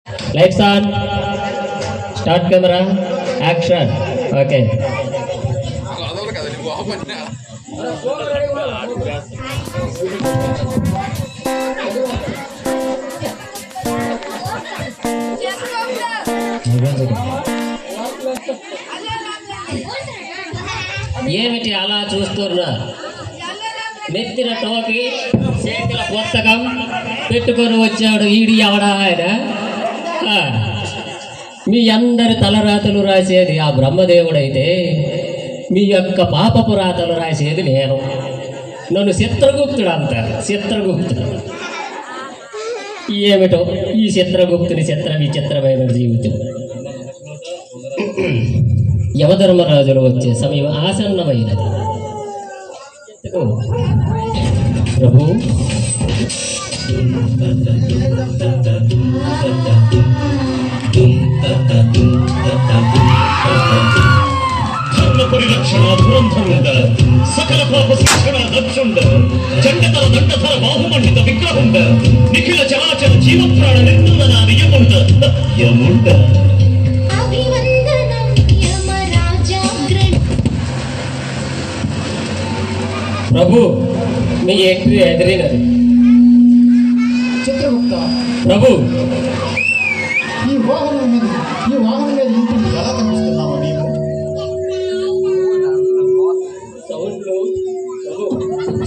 Lights on, start camera, action. Okay. ఏమిటి అలా చూస్తున్నా? నెత్తిన టోపీ, చేతిల పుస్తకం పెట్టుకొని వచ్చాడు. ఈడి ఎవడా ఆయన? మీ అందరి తలరాతలు రాసేది ఆ బ్రహ్మదేవుడైతే మీ యొక్క పాపపు రాతలు రాసేది నేను. నన్ను చిత్రగుప్తుడు అంటారు. చిత్రగుప్తుడు ఏమిటో ఈ చిత్రగుప్తుని చిత్ర విచిత్రమైన జీవితం. యమధర్మరాజులు వచ్చే సమయం ఆసన్నమైనది. ప్రభు, పరిరక్షణ దురంధరుండ, సకల పాప శిక్షణ దక్షుండ, చండతల దండధర బాహుమండిత విగ్రహుండ, నిఖిల చరాచర జీవప్రాణ నిర్మూలన నియముండ యముండ. ప్రభు, మీ ఎంట్రీ ఎదిరినది. చిత్రగుప్త ప్రభు, ఈ వాహనం మీద ఇంటిని ఎలా కనిపిస్తున్నామో మేము?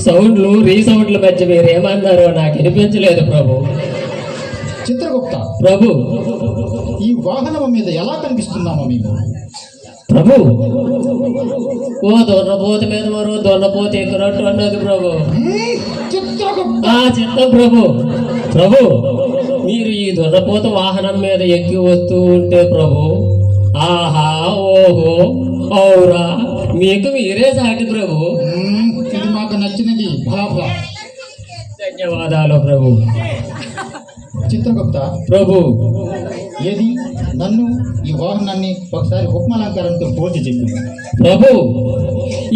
సౌండ్లు రీసౌండ్ల మధ్య మీరేమన్నారో నాకు వినిపించలేదు ప్రభు. చిత్రగుప్త ప్రభు, ఈ వాహనం మీద ఎలా కనిపిస్తున్నామో మేము? ప్రభు, ఓ దొన్నపోత మీద మరో దొన్నపోత ఎక్కనట్టు అన్నది ప్రభు. చిత్రగుప్త చిత్తం ప్రభు. ప్రభు, మీరు ఈ దొన్నపోత వాహనం మీద ఎక్కి వస్తూ ఉంటే ప్రభు, ఆహా ఓహో ఔరా మీకు మీరే సాటి ప్రభు. ఇది మాకు నచ్చినది. బాబా ధన్యవాదాలు ప్రభు. చిత్రగుప్త ప్రభు, ఏది నన్ను ఈ వాహనాన్ని ఒకసారి ఉపమాలంకారంతో పోల్చి చెప్పి. ప్రభు,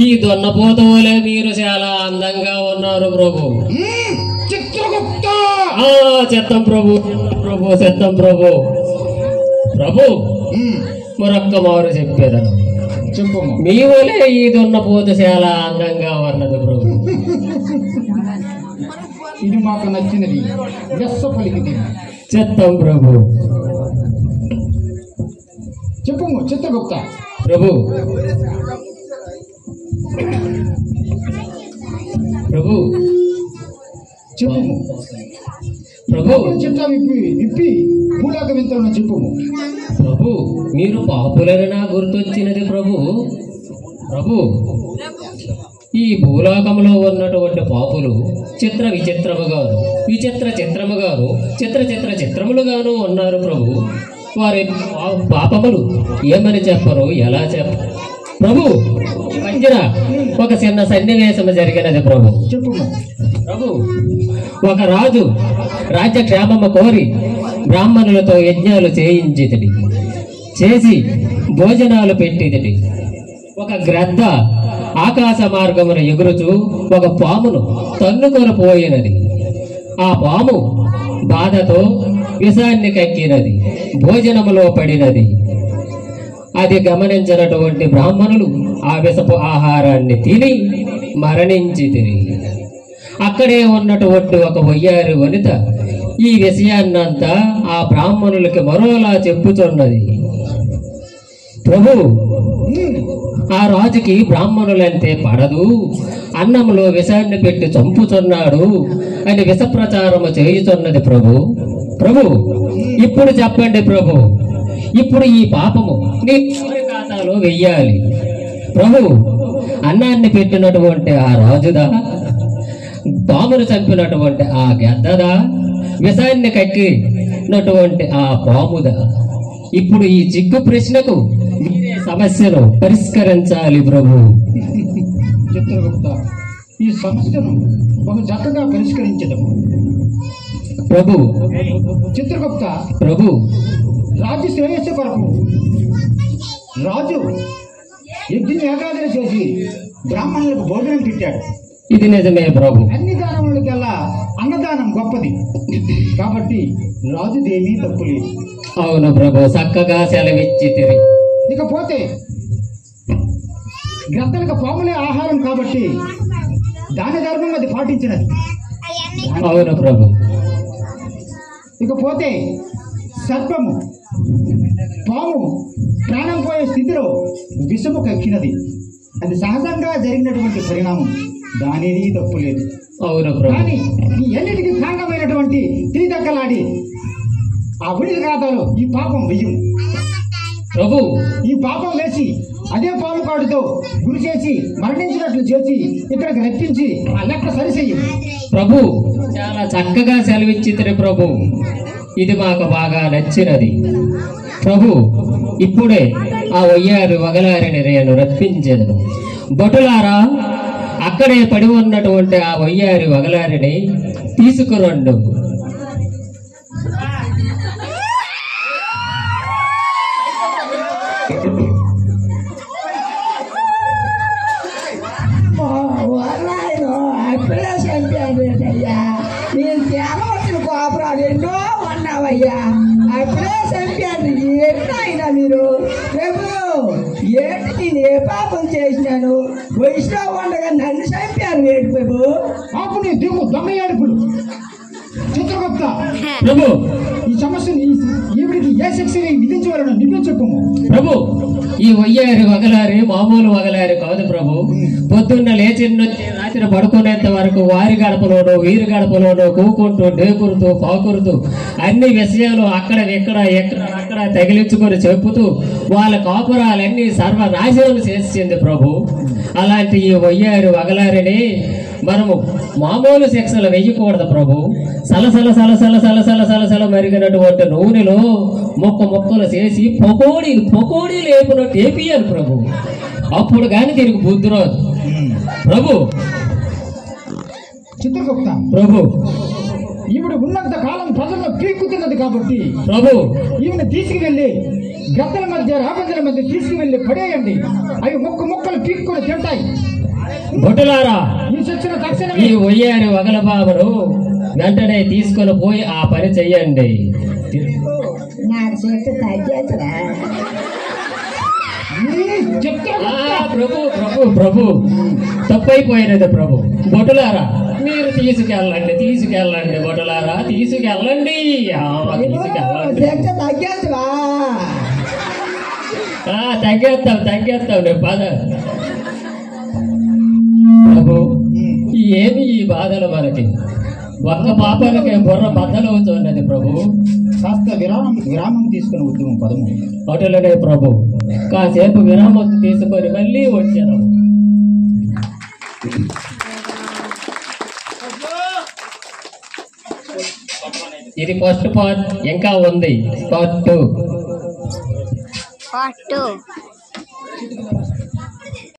ఈ దొన్నపోత వలె మీరు చాలా అందంగా ఉన్నారు ప్రభు. చిత్రగుప్త చిత్తం ప్రభు. ప్రభు చిత్తం ప్రభు. ప్రభు, మరొక్క మారు చెప్పేదను. చెప్పు. మీ వలే ఈ దున్నపోత చాలా అందంగా ఉన్నది ప్రభు. ఇది మాకు నచ్చినది. వెస్స పలికిది. చిత్తం ప్రభు. చెప్పు చిత్రగుప్త. ప్రభు, ప్రభు చెప్పు ప్రభు. చిత్త విప్పి భూలోక వింతలను చెప్పు. ప్రభు, మీరు పాపులని నా గుర్తొచ్చినది ప్రభు. ప్రభు, ఈ భూలోకంలో ఉన్నటువంటి పాపులు చిత్ర విచిత్రముగాను, విచిత్ర చిత్రముగాను, చిత్ర చిత్ర చిత్రములుగాను ఉన్నారు ప్రభు. వారి పాపములు ఏమని చెప్పరు, ఎలా చెప్పరు ప్రభు. మధ్యన ఒక చిన్న సన్నివేశం జరిగినది ప్రభు. చెప్పు ప్రభు, ఒక రాజు రాజ్యక్షేమము కోరి బ్రాహ్మణులతో యజ్ఞాలు చేయించితడి. చేసి భోజనాలు పెట్టితడి. ఒక గ్రద్ద ఆకాశ మార్గమును ఎగురుచూ ఒక పామును తన్నుకొని పోయినది. ఆ పాము బాధతో విషాన్ని కక్కినది, భోజనములో పడినది. అది గమనించినటువంటి బ్రాహ్మణులు ఆ విషపు ఆహారాన్ని తిని మరణించితిరి. అక్కడే ఉన్నటువంటి ఒక వయ్యారి వనిత ఈ విషయాన్నంతా ఆ బ్రాహ్మణులకి మరోలా చెప్పుచున్నది. ప్రభు, ఆ రాజుకి బ్రాహ్మణులంటే పడదు, అన్నంలో విషాన్ని పెట్టి చంపుతున్నాడు అని విష ప్రచారము చేయుతున్నది ప్రభు. ప్రభు, ఇప్పుడు చెప్పండి ప్రభు, ఇప్పుడు ఈ పాపము నీ ఖాతాలో వెయ్యాలి ప్రభు. అన్నాన్ని పెట్టినటువంటి ఆ రాజుదా, పామును చంపినటువంటి ఆ గద్దదా, విషాన్ని కక్కినటువంటి ఆ పాముదా? ఇప్పుడు ఈ చిక్కు ప్రశ్నకు సమస్యను పరిష్కరించాలి ప్రభు. చిత్రగుప్త, ఈ సమస్యను ఒక చక్కగా పరిష్కరించదము ప్రభు. చిత్రగుప్త, ప్రభు, రాజ్య శ్రేయస్సు కొరకు రాజు యజ్ఞ యాగాదులు చేసి బ్రాహ్మణులకు భోజనం పెట్టాడు. ఇది నిజమే ప్రభు. అన్ని దానములకల్లా అన్నదానం గొప్పది కాబట్టి రాజుదేమీ తప్పు లేదు. అవును ప్రభు, చక్కగా సెలవిచ్చితిరి. ఇకపోతే గ్రద్దలకు పాములే ఆహారం కాబట్టి దాన ధర్మం అది పాటించినది. అవును ప్రభు. ఇకపోతే సర్పము పాము ప్రాణం పోయే స్థితిలో విషము కక్కినది. అది సహజంగా జరిగినటువంటి పరిణామం, దానిది తప్పు లేదు. అవును ప్రభు. కానీ ఈ ఎన్నిటికి కాండమైనటువంటి తిరిదక్కలాడి ఆ ఉడికి ఖాతాలో ఈ పాపం వెయ్యం. ప్రభు, ఈ పాపం వేసి అదే పాము కాడుతో గురి చేసి మరణించినట్లు చేసి ఇక్కడికి రప్పించి ఆ లెక్క సరిచేయం. ప్రభు చాలా చక్కగా సెలవిచ్చితిరి ప్రభు. ఇది మాకు బాగా నచ్చినది ప్రభు. ఇప్పుడే ఆ వయ్యారు వగలారిని నేను రప్పించేదను. భటులారా, అక్కడే పడి ఉన్నటువంటి ఆ వయ్యారి వగలారిని తీసుకురండు. నేను తేలవచ్చిన కోపరాలు ఎన్నో ఉన్నావయ్యా. అప్పుడే చంపాను. ఏంటైనా మీరు ప్రభు, ఏంటి నేను ఏ పాపం చేసినాను? వయసులో ఉండగా నన్ను చంపాను ఏంటి ప్రభు? పాపుని దిగు దొంగ ఏడుపులు. చిత్రగుప్త ప్రభు, ఈ సమస్యను ఈవిడికి ఏ శిక్ష విధించవాలని నువ్వే చెప్పము. ప్రభు, ఈ వయ్యారి వగలారి మామూలు వగలారి కాదు ప్రభు. పొద్దున్న లేచిన రాత్రి పడుకునేంత వరకు వారి గడపలోనూ వీరి గడపలోనూ కూకుంటూ డేకురుతూ పాకురుతూ అన్ని విషయాలు అక్కడ ఎక్కడ తగిలించుకొని చెప్పుతూ వాళ్ళ కాపురాలన్నీ సర్వనాశనం చేసింది ప్రభు. అలాంటి ఈ వయ్యారి వగలారిని మనము మామూలు శిక్షలు వెయ్యకూడదు ప్రభు. సలసల సలసల సలసల సలసల మరిగినటువంటి నూనెలో మొక్కలు చేసి పకోడీలు వేపినట్టు వేపియాలి ప్రభు. అప్పుడు కానీ దీనికి బుద్ధి రాదు ప్రభు. చిత్రగుప్త ప్రభు, ఈవిడ ఉన్నంత కాలం ప్రజల్లో పీక్కుతున్నది కాబట్టి ప్రభు, ఈవిడ తీసుకువెళ్ళి గద్దల మధ్య రాబందుల మధ్య తీసుకువెళ్ళి పడేయండి. అవి ముక్కలు పీక్కుని తింటాయి. భటులారా, ఈ శిక్షణ ఈ తక్షణమే వయ్యారి వగల బాబును వెంటనే తీసుకొని పోయి ఆ పని చెయ్యండి. నాకు చెట్టు తగ్గేసరా ప్రభు ప్రభు ప్రభు తప్పైపోయినది ప్రభు. బొటులారా, మీరు తీసుకెళ్ళండి బొటులారా, తీసుకెళ్ళండి. చెట్టు తగ్గేసరా తగ్గేస్తాం నేను పద. ప్రభు, ఏమి ఈ బాధలు మనకి? ఒక్క పాపాలకే బుర్ర బద్దలవుతున్నది ప్రభు. కాస్త విరామం తీసుకుని ఉద్యమం పదము. అటులనే ప్రభు, కాసేపు విరామం తీసుకొని మళ్ళీ వచ్చాను. ఇది ఫస్ట్ పార్ట్, ఇంకా ఉంది పార్ట్ 2.